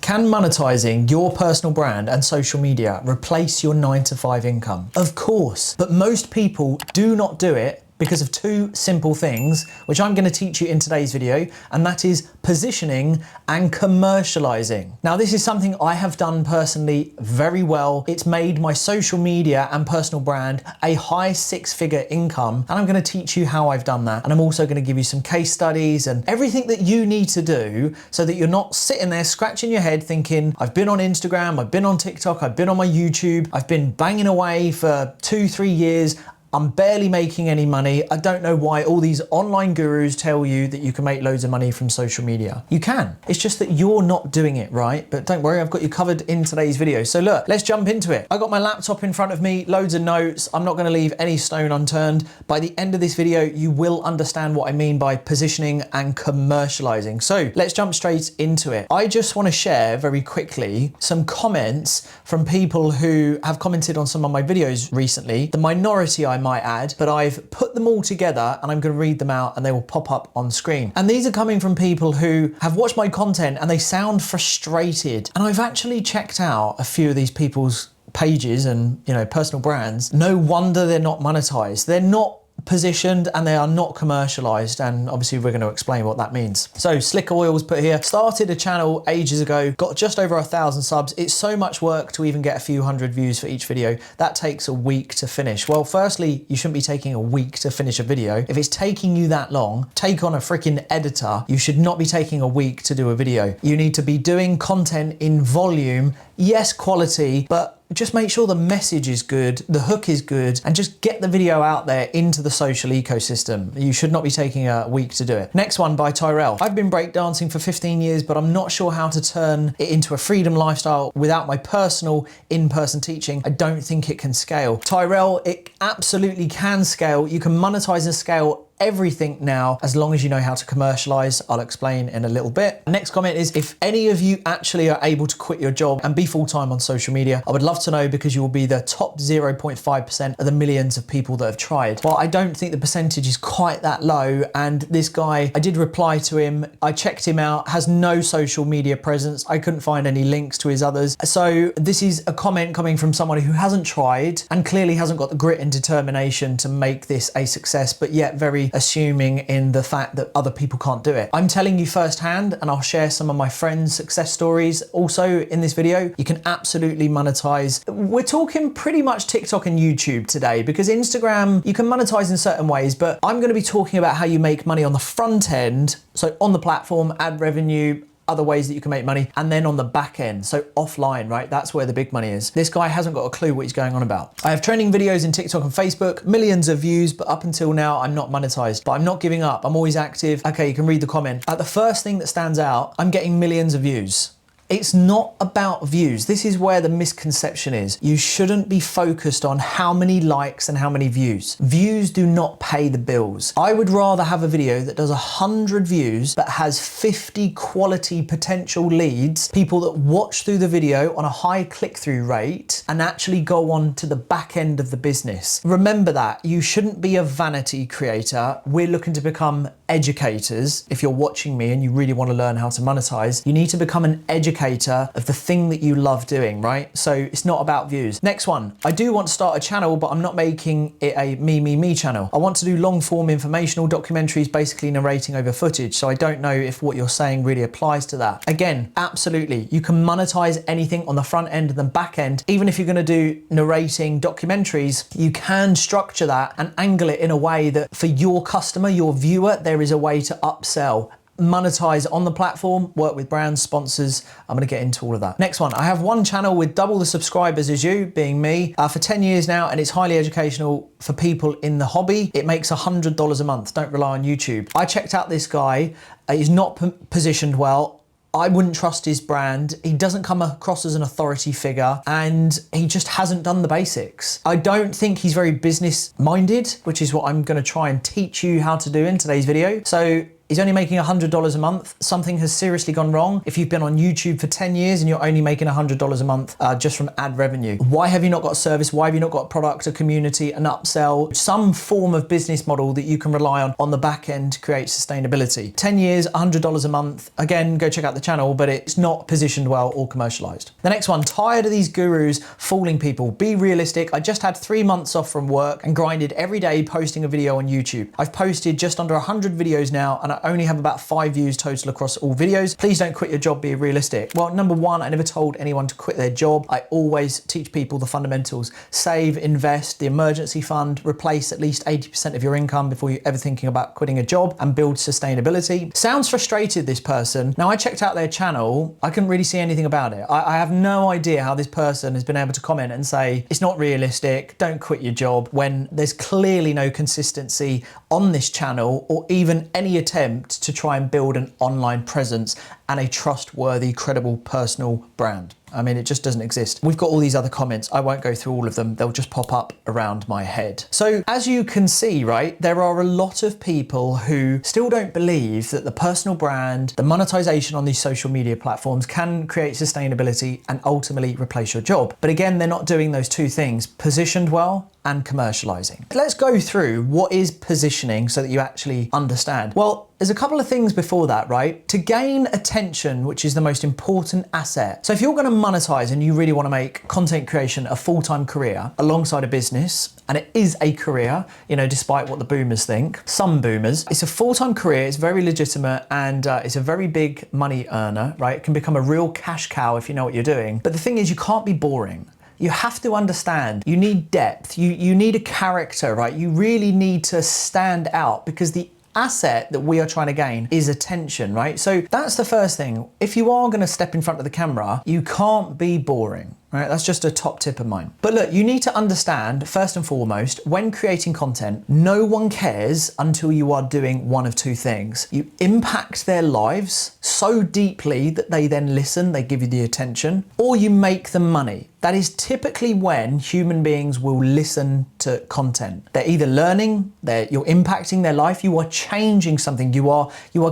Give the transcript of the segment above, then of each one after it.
Can monetizing your personal brand and social media replace your 9-to-5 income? Of course, but most people do not do it because of two simple things, which I'm gonna teach you in today's video, and that is positioning and commercializing. Now, this is something I have done personally very well. It's made my social media and personal brand a high 6-figure income, and I'm gonna teach you how I've done that. And I'm also gonna give you some case studies and everything that you need to do so that you're not sitting there scratching your head thinking, I've been on Instagram, I've been on TikTok, I've been on my YouTube, I've been banging away for 2-3 years, I'm barely making any money. I don't know why all these online gurus tell you that you can make loads of money from social media. You can. It's just that you're not doing it right. But don't worry, I've got you covered in today's video. So look, let's jump into it. I got my laptop in front of me, loads of notes. I'm not going to leave any stone unturned. By the end of this video, you will understand what I mean by positioning and commercializing. So let's jump straight into it. I just want to share very quickly some comments from people who have commented on some of my videos recently. The minority, I might add, but I've put them all together and I'm going to read them out and they will pop up on screen. And these are coming from people who have watched my content and they sound frustrated. And I've actually checked out a few of these people's pages and, you know, personal brands. No wonder they're not monetized. They're not positioned and they are not commercialized, and obviously we're going to explain what that means. So Slick Oils put here, started a channel ages ago, got just over 1,000 subs. It's so much work to even get a few hundred views for each video. That takes a week to finish. Well, firstly, you shouldn't be taking a week to finish a video. If it's taking you that long, take on a freaking editor. You should not be taking a week to do a video. You need to be doing content in volume, yes, quality, but just make sure the message is good, the hook is good, and just get the video out there into the social ecosystem. You should not be taking a week to do it. Next one by Tyrell. I've been breakdancing for 15 years, but I'm not sure how to turn it into a freedom lifestyle without my personal in-person teaching. I don't think it can scale. Tyrell, it absolutely can scale. You can monetize and scale everything now, as long as you know how to commercialize. I'll explain in a little bit. Next comment is, if any of you actually are able to quit your job and be full-time on social media, I would love to know, because you will be the top 0.5% of the millions of people that have tried. Well, I don't think the percentage is quite that low. And this guy, I did reply to him. I checked him out, has no social media presence. I couldn't find any links to his others. So this is a comment coming from someone who hasn't tried and clearly hasn't got the grit and determination to make this a success, but yet very assuming in the fact that other people can't do it. I'm telling you firsthand, and I'll share some of my friends' success stories also in this video. You can absolutely monetize. We're talking pretty much TikTok and YouTube today, because Instagram, you can monetize in certain ways, but I'm going to be talking about how you make money on the front end. So on the platform, ad revenue, other ways that you can make money, and then on the back end, so offline, right? That's where the big money is. This guy hasn't got a clue what he's going on about. I have training videos in TikTok and Facebook, millions of views, but up until now, I'm not monetized. But I'm not giving up. I'm always active. Okay, you can read the comment. The first thing that stands out, I'm getting millions of views. It's not about views. This is where the misconception is. You shouldn't be focused on how many likes and how many views. Views do not pay the bills. I would rather have a video that does 100 views but has 50 quality potential leads, people that watch through the video on a high click-through rate and actually go on to the back end of the business. Remember that. You shouldn't be a vanity creator. We're looking to become educators. If you're watching me and you really want to learn how to monetize, you need to become an educator of the thing that you love doing, right? So it's not about views. Next one, I do want to start a channel, but I'm not making it a me channel. I want to do long form informational documentaries, basically narrating over footage. So I don't know if what you're saying really applies to that. Again, absolutely. You can monetize anything on the front end and the back end. Even if you're going to do narrating documentaries, you can structure that and angle it in a way that for your customer, your viewer, there is a way to upsell. Monetize on the platform, work with brands, sponsors. I'm going to get into all of that. Next one, I have one channel with double the subscribers as you, being me, for 10 years now, and it's highly educational for people in the hobby. It makes $100 a month. Don't rely on YouTube. I checked out this guy. He's not positioned well. I wouldn't trust his brand. He doesn't come across as an authority figure, and he just hasn't done the basics. I don't think he's very business minded, which is what I'm going to try and teach you how to do in today's video. So is only making $100 a month, something has seriously gone wrong. If you've been on YouTube for 10 years and you're only making $100 a month just from ad revenue, why have you not got a service? Why have you not got a product, a community, an upsell, some form of business model that you can rely on the back end to create sustainability? 10 years, $100 a month. Again, go check out the channel, but it's not positioned well or commercialized. The next one, tired of these gurus fooling people. Be realistic. I just had 3 months off from work and grinded every day posting a video on YouTube. I've posted just under 100 videos now and I only have about 5 views total across all videos. Please don't quit your job, be realistic. Well, number one, I never told anyone to quit their job. I always teach people the fundamentals. Save, invest, the emergency fund, replace at least 80% of your income before you're ever thinking about quitting a job, and build sustainability. Sounds frustrated, this person. Now, I checked out their channel. I couldn't really see anything about it. I have no idea how this person has been able to comment and say, it's not realistic, don't quit your job, when there's clearly no consistency on this channel or even any attempt to try and build an online presence and a trustworthy, credible personal brand. I mean, it just doesn't exist. We've got all these other comments. I won't go through all of them. They'll just pop up around my head. So as you can see, right, there are a lot of people who still don't believe that the personal brand, the monetization on these social media platforms can create sustainability and ultimately replace your job. But again, they're not doing those two things, positioned well and commercializing. Let's go through what is positioning so that you actually understand. Well, there's a couple of things before that, right? To gain attention, which is the most important asset. So if you're going to monetize and you really want to make content creation a full-time career alongside a business, and it is a career, you know, despite what the boomers think, some boomers, it's a full-time career, it's very legitimate, and it's a very big money earner, right? It can become a real cash cow if you know what you're doing. But the thing is, you can't be boring. You have to understand, you need depth, you need a character, right? You really need to stand out, because the asset that we are trying to gain is attention, right? So that's the first thing. If you are going to step in front of the camera, you can't be boring. Right, that's just a top tip of mine. But look, you need to understand, first and foremost, when creating content, no one cares until you are doing one of two things. You impact their lives so deeply that they then listen, they give you the attention, or you make them money. That is typically when human beings will listen to content. They're either learning, you're impacting their life, you are changing something, you are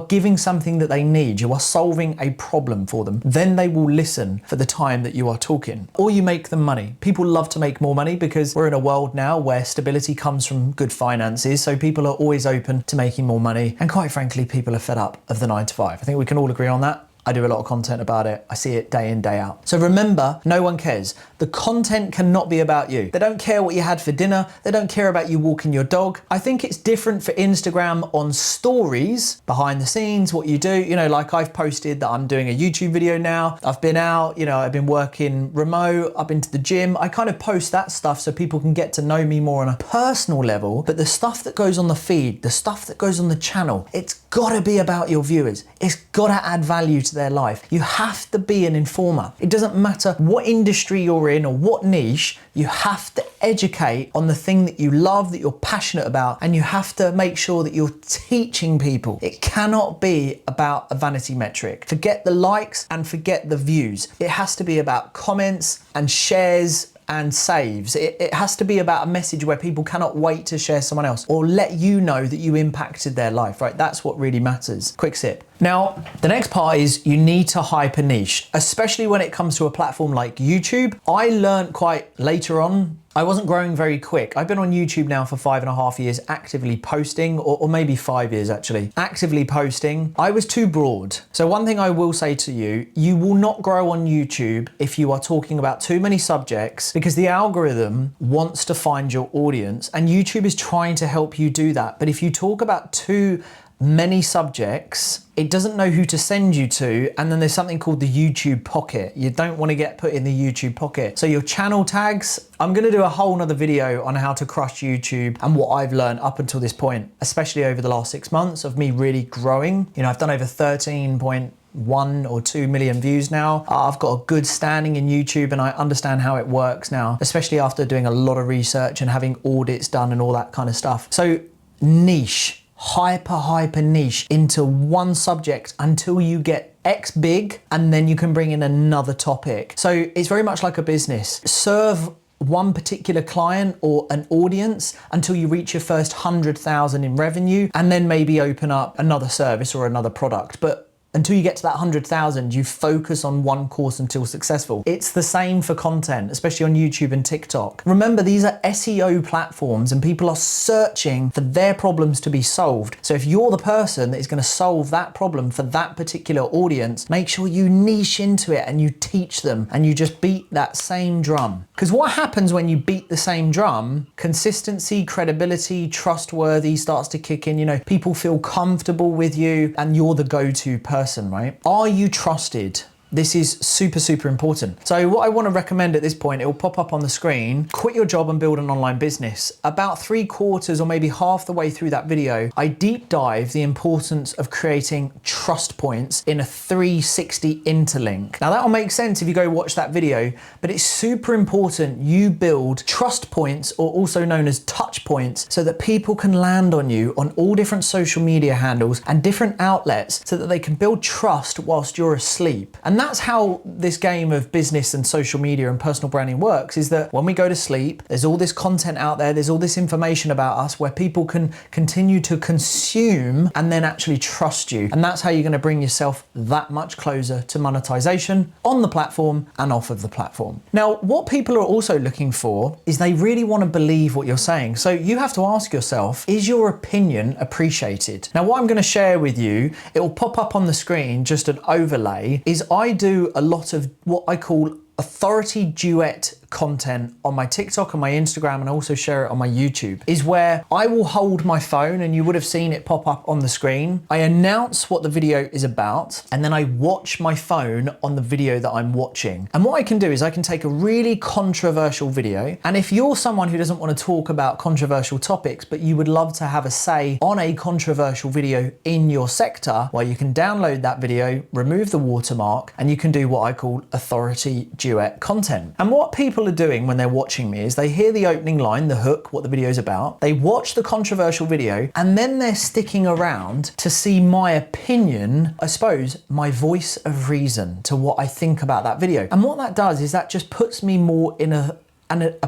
giving something that they need, you are solving a problem for them. Then they will listen for the time that you are talking. Or you make them money. People love to make more money because we're in a world now where stability comes from good finances. So people are always open to making more money. And quite frankly, people are fed up of the 9 to 5. I think we can all agree on that. I do a lot of content about it. I see it day in, day out. So remember, no one cares. The content cannot be about you. They don't care what you had for dinner. They don't care about you walking your dog. I think it's different for Instagram on stories, behind the scenes, what you do. You know, like I've posted that I'm doing a YouTube video now. I've been out, you know, I've been working remote, I've been to the gym. I kind of post that stuff so people can get to know me more on a personal level. But the stuff that goes on the feed, the stuff that goes on the channel, it's gotta be about your viewers. It's gotta add value to their life. You have to be an informer. It doesn't matter what industry you're in or what niche, you have to educate on the thing that you love, that you're passionate about, and you have to make sure that you're teaching people. It cannot be about a vanity metric. Forget the likes and forget the views. It has to be about comments and shares and saves. It has to be about a message where people cannot wait to share someone else or let you know that you impacted their life, right? That's what really matters. Quick sip. Now, the next part is you need to hype a niche, especially when it comes to a platform like YouTube. I learned quite later on, I wasn't growing very quick. I've been on YouTube now for 5.5 years, actively posting, or maybe 5 years actually, actively posting. I was too broad. So one thing I will say to you, you will not grow on YouTube if you are talking about too many subjects, because the algorithm wants to find your audience and YouTube is trying to help you do that. But if you talk about too many subjects, it doesn't know who to send you to, and then there's something called the YouTube pocket. You don't want to get put in the YouTube pocket. So your channel tags, I'm going to do a whole nother video on how to crush YouTube and what I've learned up until this point, especially over the last 6 months of me really growing. You know, I've done over 13.1 or 2 million views now. I've got a good standing in YouTube and I understand how it works now, especially after doing a lot of research and having audits done and all that kind of stuff. So niche, hyper niche into one subject until you get X big, and then you can bring in another topic. So it's very much like a business. Serve one particular client or an audience until you reach your first 100,000 in revenue, and then maybe open up another service or another product. But until you get to that 100,000, you focus on one course until successful. It's the same for content, especially on YouTube and TikTok. Remember, these are SEO platforms and people are searching for their problems to be solved. So if you're the person that is going to solve that problem for that particular audience, make sure you niche into it and you teach them and you just beat that same drum. Because what happens when you beat the same drum, consistency, credibility, trustworthy starts to kick in. You know, people feel comfortable with you and you're the go-to person, right? Are you trusted? This is super, super important. So what I want to recommend at this point, it will pop up on the screen, quit your job and build an online business. About 3/4 or maybe half the way through that video, I deep dive the importance of creating trust points in a 360 interlink. Now that'll make sense if you go watch that video, but it's super important you build trust points, or also known as touch points, so that people can land on you on all different social media handles and different outlets so that they can build trust whilst you're asleep. And that's how this game of business and social media and personal branding works, is that when we go to sleep, there's all this content out there, there's all this information about us where people can continue to consume and then actually trust you. And that's how you're going to bring yourself that much closer to monetization on the platform and off of the platform. Now, what people are also looking for is they really want to believe what you're saying. So you have to ask yourself, is your opinion appreciated? Now, what I'm going to share with you, it will pop up on the screen, just an overlay, is I do a lot of what I call authority duet content on my TikTok and my Instagram, and also share it on my YouTube, is where I will hold my phone, and you would have seen it pop up on the screen. I announce what the video is about, and then I watch my phone on the video that I'm watching. And what I can do is I can take a really controversial video, and if you're someone who doesn't want to talk about controversial topics, but you would love to have a say on a controversial video in your sector, well, you can download that video, remove the watermark, and you can do what I call authority duet content. And what people are doing when they're watching me is they hear the opening line, the hook, what the video is about, they watch the controversial video, and then they're sticking around to see my opinion, I suppose, my voice of reason to what I think about that video. And what that does is that just puts me more in a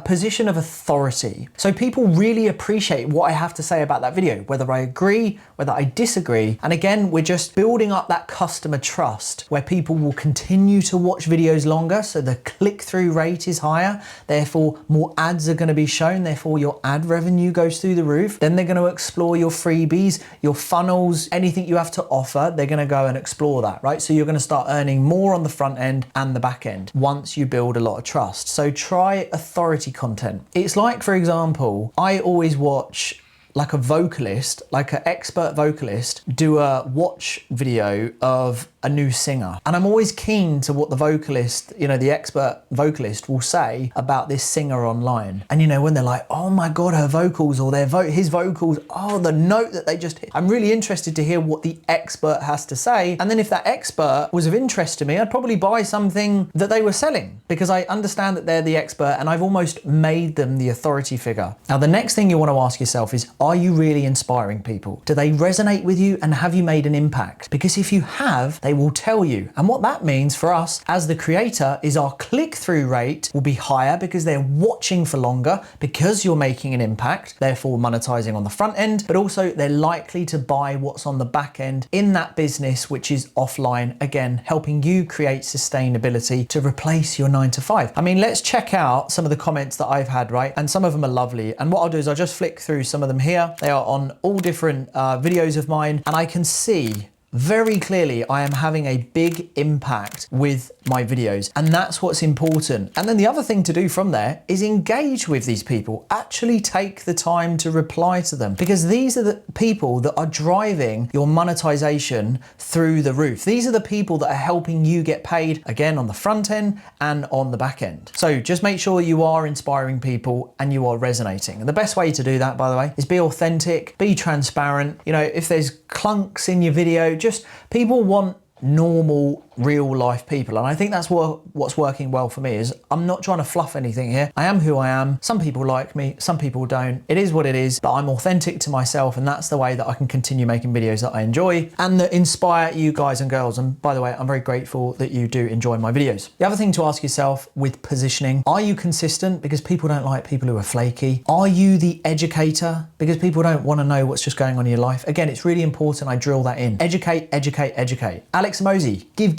position of authority. So people really appreciate what I have to say about that video, whether I agree, whether I disagree. And again, we're just building up that customer trust where people will continue to watch videos longer. So the click-through rate is higher. Therefore, more ads are going to be shown. Therefore, your ad revenue goes through the roof. Then they're going to explore your freebies, your funnels, anything you have to offer. They're going to go and explore that, right? So you're going to start earning more on the front end and the back end once you build a lot of trust. So try authority content. It's like, for example, I always watch like a vocalist, like an expert vocalist, do a watch video of a new singer. And I'm always keen to what the vocalist, you know, the expert vocalist will say about this singer online. And you know, when they're like, oh my God, her vocals, or his vocals, oh, the note that they just hit. I'm really interested to hear what the expert has to say. And then if that expert was of interest to me, I'd probably buy something that they were selling, because I understand that they're the expert and I've almost made them the authority figure. Now, the next thing you want to ask yourself is, are you really inspiring people? Do they resonate with you, and have you made an impact? Because if you have, they will tell you. And what that means for us as the creator is our click-through rate will be higher because they're watching for longer, because you're making an impact, therefore monetizing on the front end, but also they're likely to buy what's on the back end in that business, which is offline, again, helping you create sustainability to replace your 9 to 5. I mean, let's check out some of the comments that I've had, right? And some of them are lovely. And what I'll do is I'll just flick through some of them here. They are on all different videos of mine, and I can see very clearly I am having a big impact with my videos, and that's what's important. And then the other thing to do from there is engage with these people. Actually take the time to reply to them, because these are the people that are driving your monetization through the roof. These are the people that are helping you get paid, again, on the front end and on the back end. So just make sure you are inspiring people and you are resonating. And the best way to do that, by the way, is be authentic, be transparent. You know, if there's clunks in your video, just people want normal, real life people. And I think that's what's working well for me is I'm not trying to fluff anything here. I am who I am. Some people like me, some people don't. It is what it is, but I'm authentic to myself, and that's the way that I can continue making videos that I enjoy and that inspire you guys and girls. And by the way, I'm very grateful that you do enjoy my videos. The other thing to ask yourself with positioning, are you consistent? Because people don't like people who are flaky. Are you the educator? Because people don't want to know what's just going on in your life. Again, it's really important I drill that in. Educate, educate, educate. Alex Mosey, give,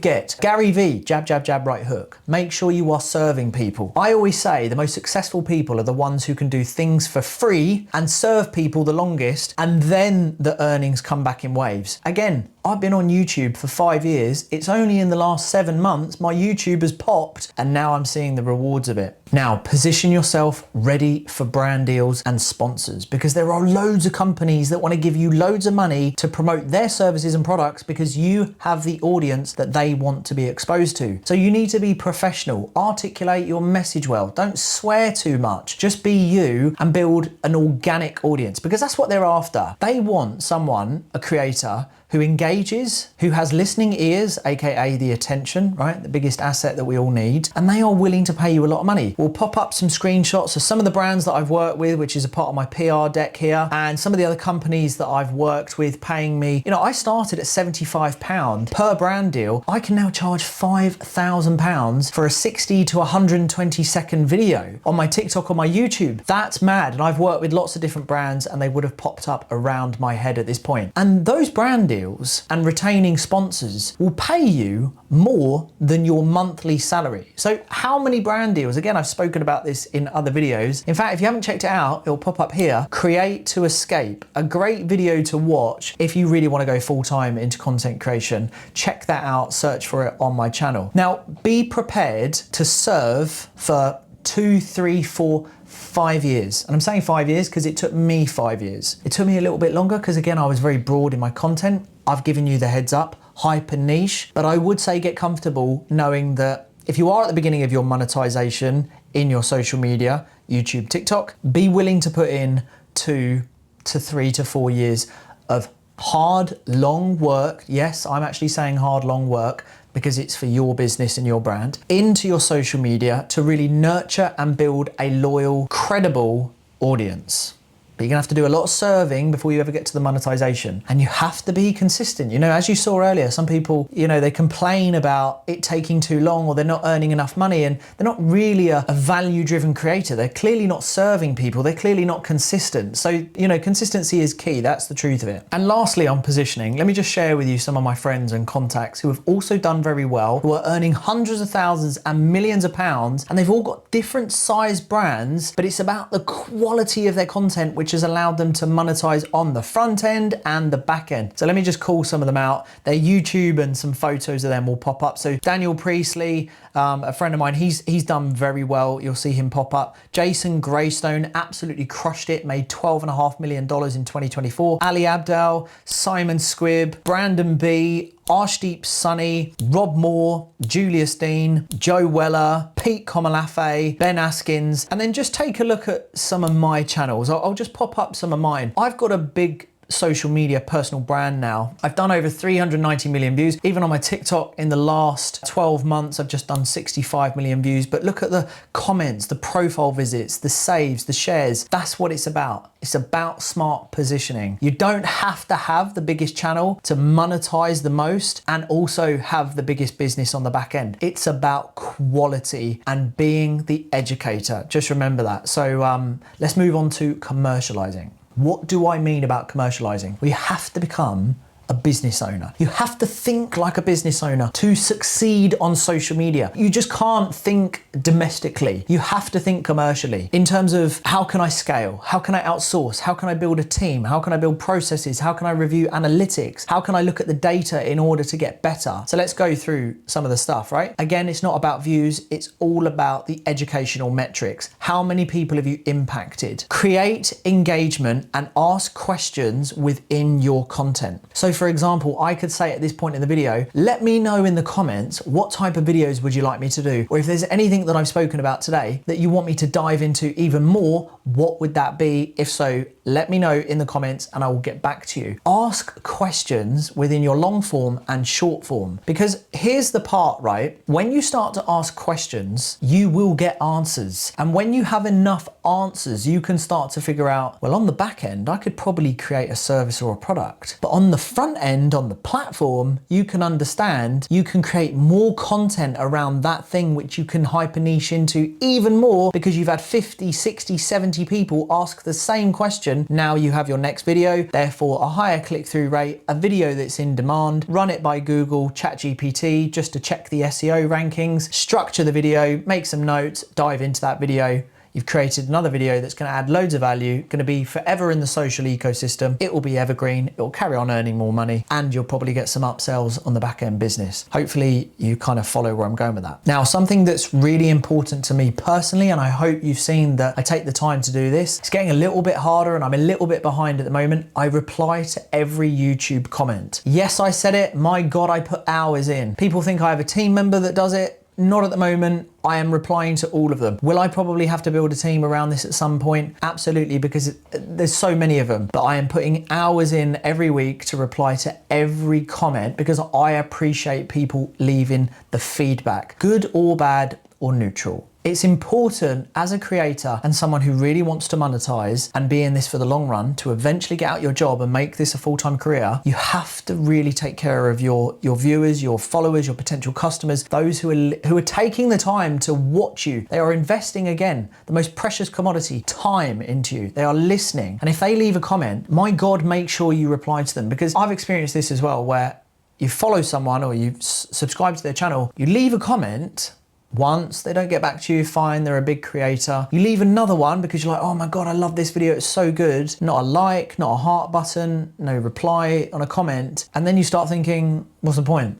get. Gary V, jab, jab, jab, right hook. Make sure you are serving people. I always say the most successful people are the ones who can do things for free and serve people the longest, and then the earnings come back in waves. Again, I've been on YouTube for 5 years. It's only in the last 7 months my YouTube has popped, and now I'm seeing the rewards of it. Now, position yourself ready for brand deals and sponsors, because there are loads of companies that want to give you loads of money to promote their services and products because you have the audience that they want to be exposed to. So you need to be professional, articulate your message well, don't swear too much, just be you and build an organic audience, because that's what they're after. They want someone, a creator, who engages, who has listening ears, AKA the attention, right? The biggest asset that we all need. And they are willing to pay you a lot of money. We'll pop up some screenshots of some of the brands that I've worked with, which is a part of my PR deck here, and some of the other companies that I've worked with paying me. You know, I started at £75 per brand deal. I can now charge £5,000 for a 60 to 120 second video on my TikTok or my YouTube. That's mad. And I've worked with lots of different brands and they would have popped up around my head at this point. And those brand deals and retaining sponsors will pay you more than your monthly salary. So how many brand deals? Again, I've spoken about this in other videos. In fact, if you haven't checked it out, it'll pop up here. Create to Escape, a great video to watch if you really want to go full time into content creation. Check that out, search for it on my channel. Now, be prepared to serve for 2, 3, 4, 5 years. And I'm saying 5 years because it took me 5 years. It took me a little bit longer because again, I was very broad in my content. I've given you the heads up, hyper niche, but I would say get comfortable knowing that if you are at the beginning of your monetization in your social media, YouTube, TikTok, be willing to put in 2 to 3 to 4 years of hard, long work. Yes, I'm actually saying hard, long work because it's for your business and your brand, into your social media to really nurture and build a loyal, credible audience. But you're gonna have to do a lot of serving before you ever get to the monetization. And you have to be consistent. You know, as you saw earlier, some people, you know, they complain about it taking too long or they're not earning enough money and they're not really a value-driven creator. They're clearly not serving people. They're clearly not consistent. So, you know, consistency is key. That's the truth of it. And lastly, on positioning, let me just share with you some of my friends and contacts who have also done very well, who are earning hundreds of thousands and millions of pounds, and they've all got different size brands, but it's about the quality of their content, which has allowed them to monetize on the front end and the back end. So let me just call some of them out. Their YouTube and some photos of them will pop up. So Daniel Priestley, a friend of mine, he's done very well. You'll see him pop up. Jason Greystone absolutely crushed it, made $12.5 million in 2024. Ali Abdal, Simon Squibb, Brandon B, Arshdeep Sunny, Rob Moore, Julius Dean, Joe Weller, Pete Komalafe, Ben Askins, and then just take a look at some of my channels. I'll just pop up some of mine. I've got a big social media personal brand now. I've done over 390 million views. Even on my TikTok in the last 12 months, I've just done 65 million views. But look at the comments, the profile visits, the saves, the shares. That's what it's about. It's about smart positioning. You don't have to have the biggest channel to monetize the most and also have the biggest business on the back end. It's about quality and being the educator. Just remember that. So let's move on to commercializing. What do I mean about commercializing? We have to become a business owner. You have to think like a business owner to succeed on social media. You just can't think domestically. You have to think commercially in terms of how can I scale? How can I outsource? How can I build a team? How can I build processes? How can I review analytics? How can I look at the data in order to get better? So let's go through some of the stuff, right? Again, it's not about views. It's all about the educational metrics. How many people have you impacted? Create engagement and ask questions within your content. So for example, I could say at this point in the video, let me know in the comments what type of videos would you like me to do? Or if there's anything that I've spoken about today that you want me to dive into even more, what would that be? If so, let me know in the comments and I will get back to you. Ask questions within your long form and short form, because here's the part, right? When you start to ask questions, you will get answers. And when you have enough answers, you can start to figure out, well, on the back end, I could probably create a service or a product. But on the front end, on the platform, you can understand, you can create more content around that thing which you can hyper niche into even more because you've had 50, 60, 70 people ask the same question. Now you have your next video, therefore a higher click-through rate, a video that's in demand, run it by Google, ChatGPT, just to check the SEO rankings, structure the video, make some notes, dive into that video. You've created another video that's going to add loads of value, going to be forever in the social ecosystem. It will be evergreen. It will carry on earning more money, and you'll probably get some upsells on the back end business. Hopefully you kind of follow where I'm going with that. Now, something that's really important to me personally, and I hope you've seen that I take the time to do this, it's getting a little bit harder and I'm a little bit behind at the moment. I reply to every YouTube comment. Yes, I said it. My God, I put hours in. People think I have a team member that does it. Not at the moment. I am replying to all of them. Will I probably have to build a team around this at some point? Absolutely, because there's so many of them. But I am putting hours in every week to reply to every comment because I appreciate people leaving the feedback, good or bad or neutral. It's important as a creator and someone who really wants to monetize and be in this for the long run to eventually get out your job and make this a full-time career. You have to really take care of your viewers, your followers, your potential customers, those who are taking the time to watch you. They are investing, again, the most precious commodity, time, into you. They are listening. And if they leave a comment, my God, make sure you reply to them, because I've experienced this as well, where you follow someone or you subscribe to their channel, you leave a comment once, they don't get back to you, fine, they're a big creator. You leave another one because you're like, oh my God, I love this video, it's so good. Not a like, not a heart button, no reply on a comment. And then you start thinking, what's the point?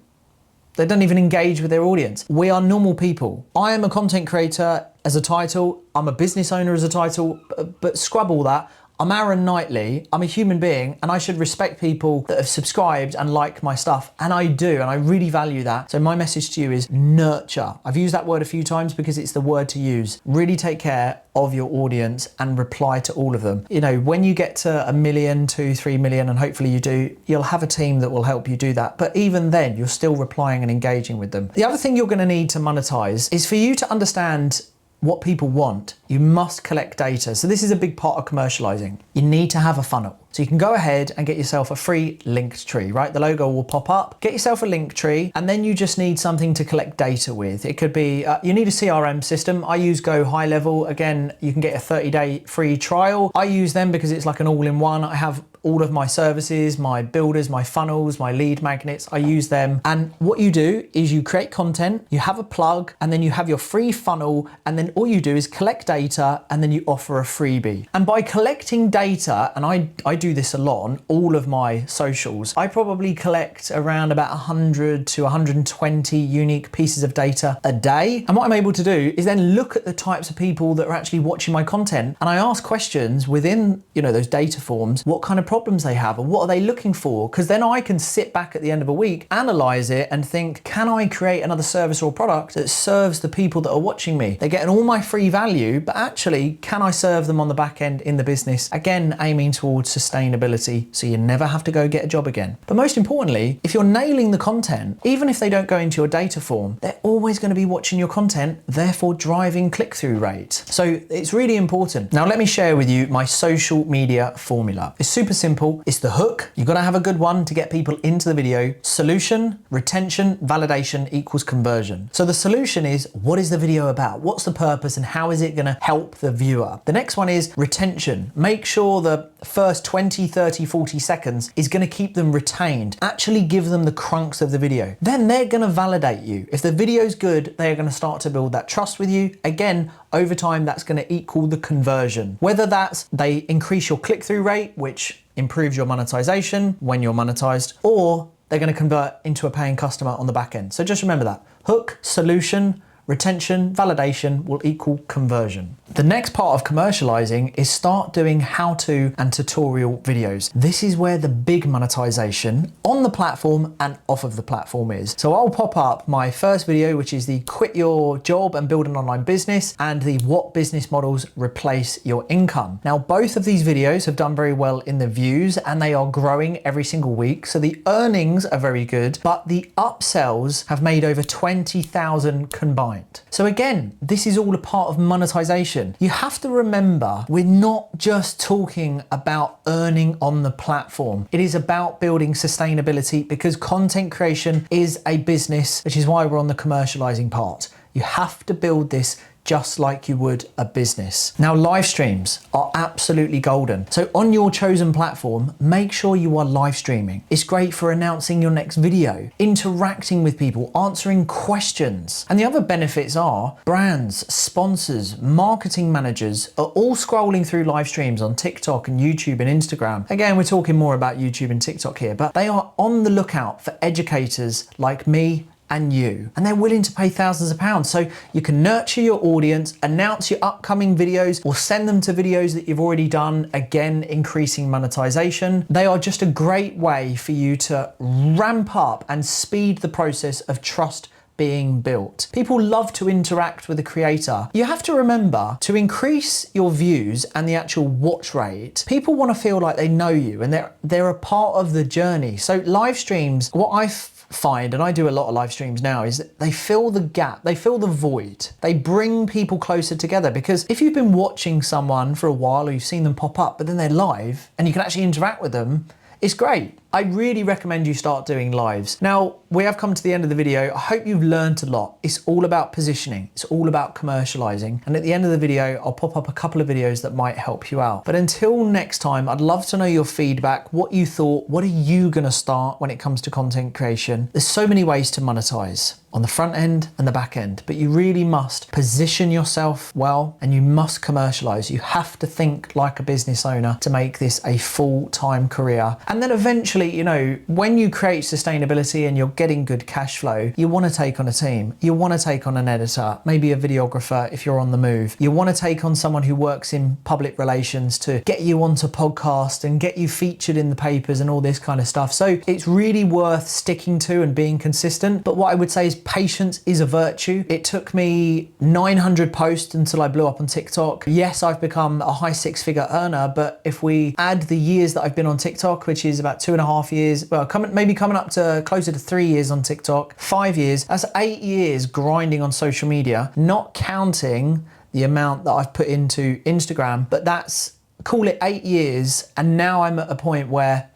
They don't even engage with their audience. We are normal people. I am a content creator as a title. I'm a business owner as a title, but scrub all that. I'm Aaron Knightley, I'm a human being, and I should respect people that have subscribed and like my stuff, and I do, and I really value that. So my message to you is nurture. I've used that word a few times because it's the word to use. Really take care of your audience and reply to all of them. You know, when you get to 1 million, 2, 3 million, and hopefully you do, you'll have a team that will help you do that. But even then, you're still replying and engaging with them. The other thing you're gonna need to monetize is for you to understand what people want. You must collect data. So this is a big part of commercializing. You need to have a funnel. So you can go ahead and get yourself a free linked tree, right? The logo will pop up. Get yourself a link tree, and then you just need something to collect data with. It could be, you need a CRM system. I use Go High Level. Again, you can get a 30-day free trial. I use them because it's like an all-in-one. I have all of my services, my builders, my funnels, my lead magnets, I use them. And what you do is you create content, you have a plug, and then you have your free funnel, and then all you do is collect data, and then you offer a freebie. And by collecting data, and I do this a lot on all of my socials, I probably collect around about 100 to 120 unique pieces of data a day. And what I'm able to do is then look at the types of people that are actually watching my content, and I ask questions within, you know, those data forms, what kind of problems they have and what are they looking for, because then I can sit back at the end of a week, analyze it and think, can I create another service or product that serves the people that are watching me? They're getting all my free value, but actually, can I serve them on the back end in the business? Again, aiming towards sustainability, so you never have to go get a job again. But most importantly, if you're nailing the content, even if they don't go into your data form, they're always going to be watching your content, therefore driving click-through rate. So it's really important. Now let me share with you my social media formula. It's super simple. It's the hook. You've got to have a good one to get people into the video. Solution, retention, validation equals conversion. So the solution is, what is the video about? What's the purpose and how is it going to help the viewer? The next one is retention. Make sure the first 20, 30, 40 seconds is going to keep them retained. Actually give them the crunks of the video. Then they're going to validate you. If the video's good, they're going to start to build that trust with you. Again, over time, that's going to equal the conversion. Whether that's they increase your click-through rate, which improves your monetization when you're monetized, or they're going to convert into a paying customer on the back end. So just remember that. Hook, solution, retention, validation will equal conversion. The next part of commercializing is start doing how-to and tutorial videos. This is where the big monetization on the platform and off of the platform is. So I'll pop up my first video, which is the quit your job and build an online business, and the what business models replace your income. Now, both of these videos have done very well in the views and they are growing every single week. So the earnings are very good, but the upsells have made over 20,000 combined. So again, this is all a part of monetization. You have to remember, we're not just talking about earning on the platform. It is about building sustainability, because content creation is a business, which is why we're on the commercializing part. You have to build this just like you would a business. Now, live streams are absolutely golden. So on your chosen platform, make sure you are live streaming. It's great for announcing your next video, interacting with people, answering questions. And the other benefits are brands, sponsors, marketing managers are all scrolling through live streams on TikTok and YouTube and Instagram. Again, we're talking more about YouTube and TikTok here, but they are on the lookout for educators like me and you, and they're willing to pay thousands of pounds. So you can nurture your audience, announce your upcoming videos, or send them to videos that you've already done, again, increasing monetization. They are just a great way for you to ramp up and speed the process of trust being built. People love to interact with a creator. You have to remember, to increase your views and the actual watch rate, people want to feel like they know you and they're a part of the journey. So live streams, what I find, and I do a lot of live streams now, is that they fill the gap, they fill the void. They bring people closer together, because if you've been watching someone for a while or you've seen them pop up, but then they're live and you can actually interact with them, it's great. I really recommend you start doing lives. Now, we have come to the end of the video. I hope you've learned a lot. It's all about positioning. It's all about commercializing. And at the end of the video, I'll pop up a couple of videos that might help you out. But until next time, I'd love to know your feedback, what you thought, what are you gonna start when it comes to content creation? There's so many ways to monetize on the front end and the back end, but you really must position yourself well and you must commercialize. You have to think like a business owner to make this a full-time career. And then eventually, you know, when you create sustainability and you're getting good cash flow, you want to take on a team. You want to take on an editor, maybe a videographer if you're on the move. You want to take on someone who works in public relations to get you onto podcasts and get you featured in the papers and all this kind of stuff. So it's really worth sticking to and being consistent. But what I would say is patience is a virtue. It took me 900 posts until I blew up on TikTok. Yes, I've become a high six-figure earner, but if we add the years that I've been on TikTok, which is about 2.5 years, well, maybe coming up to closer to 3 years on TikTok, 5 years, that's 8 years grinding on social media, not counting the amount that I've put into Instagram, but that's, call it 8 years, and now I'm at a point where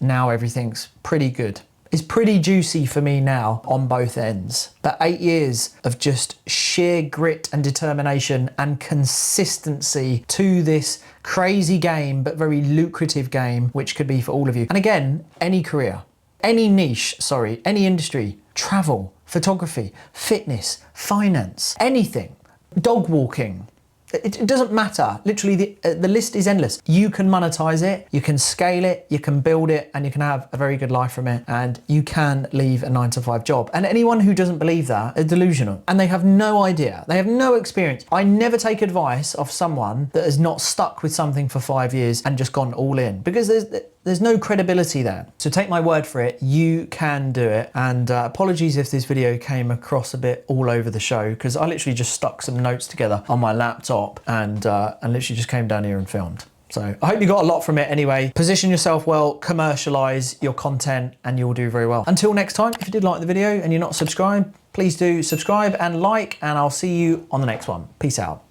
now everything's pretty good. It's pretty juicy for me now on both ends. But 8 years of just sheer grit and determination and consistency to this crazy game, but very lucrative game, which could be for all of you. And again, any career, any niche, sorry, any industry, travel, photography, fitness, finance, anything, dog walking. It doesn't matter. Literally, the list is endless. You can monetize it, you can scale it, you can build it, and you can have a very good life from it, and you can leave a 9-to-5 job. And anyone who doesn't believe that is delusional, and they have no idea. They have no experience. I never take advice off someone that has not stuck with something for 5 years and just gone all in, because there's no credibility there. So take my word for it, you can do it. And apologies if this video came across a bit all over the show, because I literally just stuck some notes together on my laptop and literally just came down here and filmed. So I hope you got a lot from it anyway. Position yourself well, commercialize your content, and you'll do very well. Until next time, if you did like the video and you're not subscribed, please do subscribe and like, and I'll see you on the next one. Peace out.